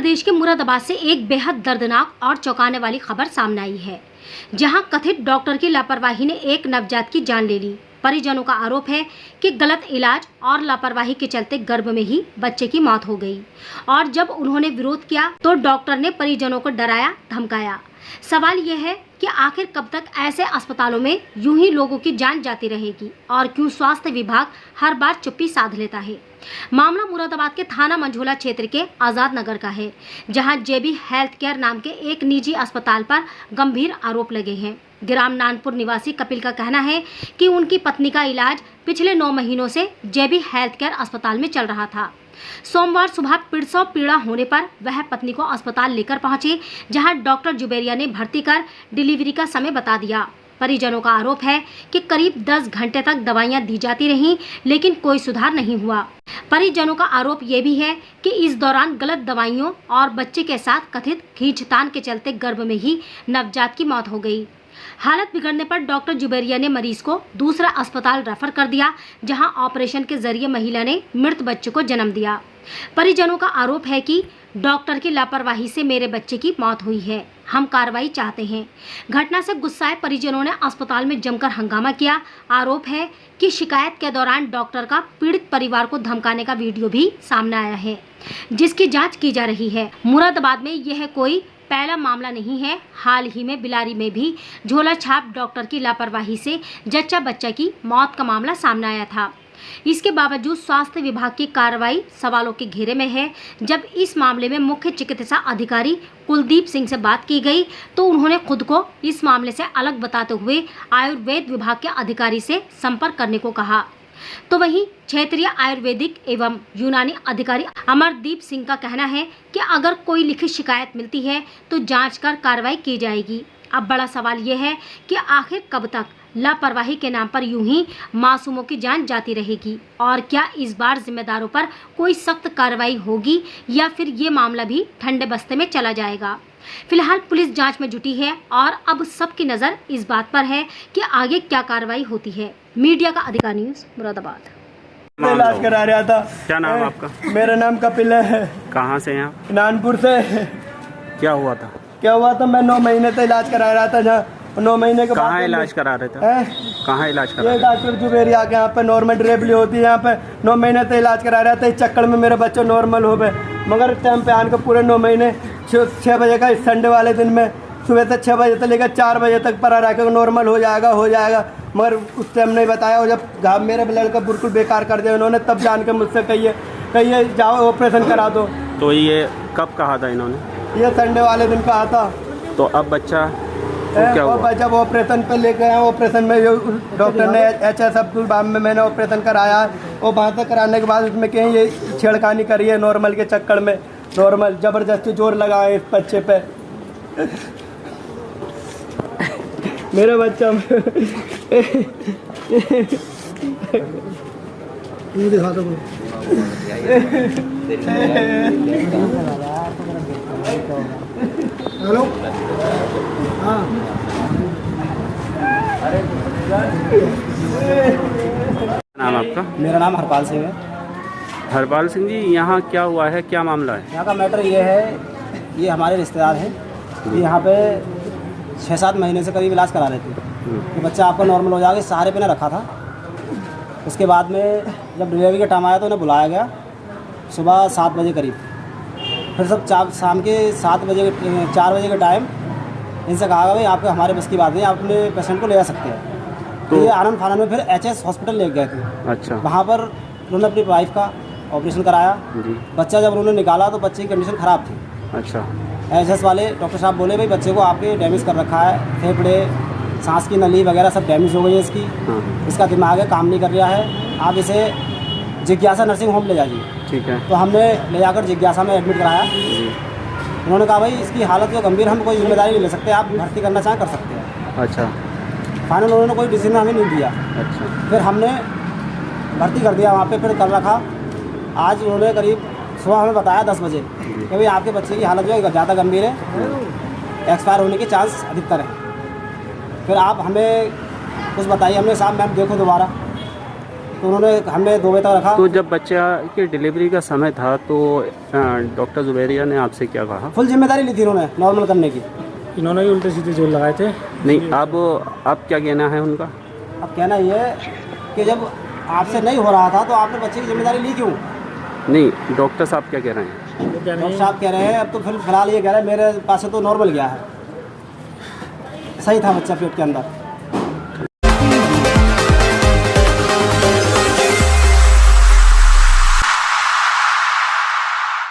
प्रदेश के मुरादाबाद से एक बेहद दर्दनाक और चौंकाने वाली खबर सामने आई है, जहां कथित डॉक्टर की लापरवाही ने एक नवजात की जान ले ली। परिजनों का आरोप है कि गलत इलाज और लापरवाही के चलते गर्भ में ही बच्चे की मौत हो गई और जब उन्होंने विरोध किया तो डॉक्टर ने परिजनों को डराया धमकाया। सवाल यह है कि आखिर कब तक ऐसे अस्पतालों में यूं ही लोगों की जान जाती रहेगी और क्यों स्वास्थ्य विभाग हर बार चुप्पी साध लेता है। मामला मुरादाबाद के थाना मंझोला क्षेत्र के आजाद नगर का है, जहां जेबी हेल्थ केयर नाम के एक निजी अस्पताल पर गंभीर आरोप लगे हैं। ग्राम नानपुर निवासी कपिल का कहना है कि उनकी पत्नी का इलाज पिछले 9 महीनों से जेबी हेल्थ केयर अस्पताल में चल रहा था। सोमवार सुबह प्रसव पीड़ा होने पर वह पत्नी को अस्पताल लेकर पहुंचे, जहां डॉक्टर जुबेरिया ने भर्ती कर डिलीवरी का समय बता दिया। परिजनों का आरोप है कि करीब 10 घंटे तक दवाइयां दी जाती रहीं, लेकिन कोई सुधार नहीं हुआ। परिजनों का आरोप ये भी है कि इस दौरान गलत दवाइयों और बच्चे के साथ कथित खींचतान के चलते गर्भ में ही नवजात की मौत हो गई। हालत बिगड़ने पर डॉक्टर जुबेरिया ने मरीज को दूसरा अस्पताल रेफर कर दिया, जहां ऑपरेशन के जरिए महिला ने मृत बच्चे को जन्म दिया। परिजनों का आरोप है कि डॉक्टर की लापरवाही से मेरे बच्चे की मौत हुई है, हम कार्रवाई चाहते हैं। घटना से गुस्साए परिजनों ने अस्पताल में जमकर हंगामा किया। आरोप है कि शिकायत के दौरान डॉक्टर का पीड़ित परिवार को धमकाने का वीडियो भी सामने आया है, जिसकी जांच की जा रही है। मुरादाबाद में यह कोई पहला मामला नहीं है। हाल ही में बिलारी में भी झोला छाप डॉक्टर की लापरवाही से जच्चा बच्चा की मौत का मामला सामने आया था। इसके बावजूद स्वास्थ्य विभाग की कार्रवाई सवालों के घेरे में है। जब इस मामले में मुख्य चिकित्सा अधिकारी कुलदीप सिंह से बात की गई तो उन्होंने खुद को इस मामले से अलग बताते हुए आयुर्वेद विभाग के अधिकारी से संपर्क करने को कहा। तो वहीं क्षेत्रीय आयुर्वेदिक एवं यूनानी अधिकारी अमरदीप सिंह का कहना है कि अगर कोई लिखित शिकायत मिलती है तो जांच कर कार्रवाई की जाएगी। अब बड़ा सवाल यह है कि आखिर कब तक लापरवाही के नाम पर यूं ही मासूमों की जान जाती रहेगी और क्या इस बार जिम्मेदारों पर कोई सख्त कार्रवाई होगी या फिर ये मामला भी ठंडे बस्ते में चला जाएगा। फिलहाल पुलिस जांच में जुटी है और अब सबकी नज़र इस बात पर है कि आगे क्या कार्रवाई होती है। मीडिया का अधिकार न्यूज़ मुरादाबाद। इलाज करा रहा था। क्या नाम आपका? मेरा नाम कपिल है। कहाँ से हैं आप? नानपुर से। क्या हुआ था? मैं 9 महीने से इलाज करा रहा था। जहाँ 9 महीने के बाद कहाँ इलाज करा रहे थे? कहाँ इलाज करा? ये डॉक्टर जुबेरिया के यहाँ पे नॉर्मल डिलीवरी होती है। यहाँ पे 9 महीने से इलाज करा रहा था। इस चक्कर में मेरे बच्चे नॉर्मल हो गए, मगर टाइम पे आने के पूरे 9 महीने 6 बजे का संडे वाले दिन में सुबह से 6 बजे से लेकर 4 बजे तक पड़ा रहा कि नॉर्मल हो जाएगा, मगर उस टाइम नहीं बताया। और जब घाव मेरे लड़का बिल्कुल बेकार कर दिया उन्होंने, तब जान के मुझसे कहिए जाओ ऑपरेशन करा दो। तो ये कब कहा था इन्होंने? ये संडे वाले दिन कहा था। तो अब बच्चा क्या हुआ? जब ऑपरेशन पे लेके आया, ऑपरेशन में जो डॉक्टर ने HS अब्दुल बाम में मैंने ऑपरेशन कराया, और वहाँ से कराने के बाद उसमें कहीं ये छेड़खानी करी है नॉर्मल के चक्कर में। नॉर्मल ज़बरदस्ती जोर लगाए इस बच्चे पे। मेरा बच्चा दिखा दो। हेलो, हाँ, नाम आपका? मेरा नाम हरपाल सिंह है। हरपाल सिंह जी, यहाँ क्या हुआ है, क्या मामला है? यहाँ का मैटर ये है, ये हमारे रिश्तेदार हैं। ये यहाँ पे 6-7 महीने से करीब इलाज करा रहे थे कि बच्चा आपका नॉर्मल हो जाएगा, सहारे पे ने रखा था। उसके बाद में जब डिलीवरी का टाइम आया तो उन्हें बुलाया गया सुबह 7 बजे करीब। फिर सब शाम के 4 बजे के टाइम इनसे कहा भाई आपके हमारे बस की बात नहीं, आप अपने पेशेंट को ले जा सकते हैं। तो ये आनंद फानंद में फिर HS हॉस्पिटल ले गए थे। अच्छा। वहाँ पर उन्होंने अपनी वाइफ का ऑपरेशन कराया जी। बच्चा जब उन्होंने निकाला तो बच्चे की कंडीशन ख़राब थी। अच्छा। HS वाले डॉक्टर साहब बोले भाई बच्चे को आपके डैमेज कर रखा है, फेफड़े, सांस की नली वगैरह सब डैमेज हो गई है इसकी। हाँ। इसका दिमाग है काम नहीं कर रहा है, आप इसे जिज्ञासा नर्सिंग होम ले जाइए। ठीक है। तो हमने ले जाकर जिज्ञासा में एडमिट कराया। उन्होंने कहा भाई इसकी हालत जो गंभीर, हम कोई जिम्मेदारी नहीं ले सकते, आप भर्ती करना चाहें कर सकते हैं। अच्छा। फाइनल उन्होंने कोई डिसीजन हमें नहीं दिया। अच्छा। फिर हमने भर्ती कर दिया वहाँ पे, फिर कर रखा। आज उन्होंने करीब सुबह हमें बताया 10 बजे कि भाई आपके बच्चे की हालत जो है ज़्यादा गंभीर है, एक्सपायर होने के चांस अधिकतर है। फिर आप हमें कुछ बताइए। हमने साहब मैम देखो दोबारा, तो उन्होंने हमें 2 बजे तक रखा। तो जब बच्चा की डिलीवरी का समय था तो डॉक्टर जुबैरिया ने आपसे क्या कहा? फुल जिम्मेदारी ली थी उन्होंने नॉर्मल करने की। इन्होंने ही उल्टे सीधे जोर लगाए थे। नहीं, अब क्या कहना है उनका? अब कहना ये है कि जब आपसे नहीं हो रहा था तो आपने बच्चे की जिम्मेदारी ली क्यों? नहीं, डॉक्टर साहब क्या कह रहे हैं? वो कह रहे डॉक्टर हैं साहब कह रहे हैं अब तो फिलहाल ये कह रहे हैं मेरे पास से तो नॉर्मल गया है, सही था बच्चा पेट के अंदर।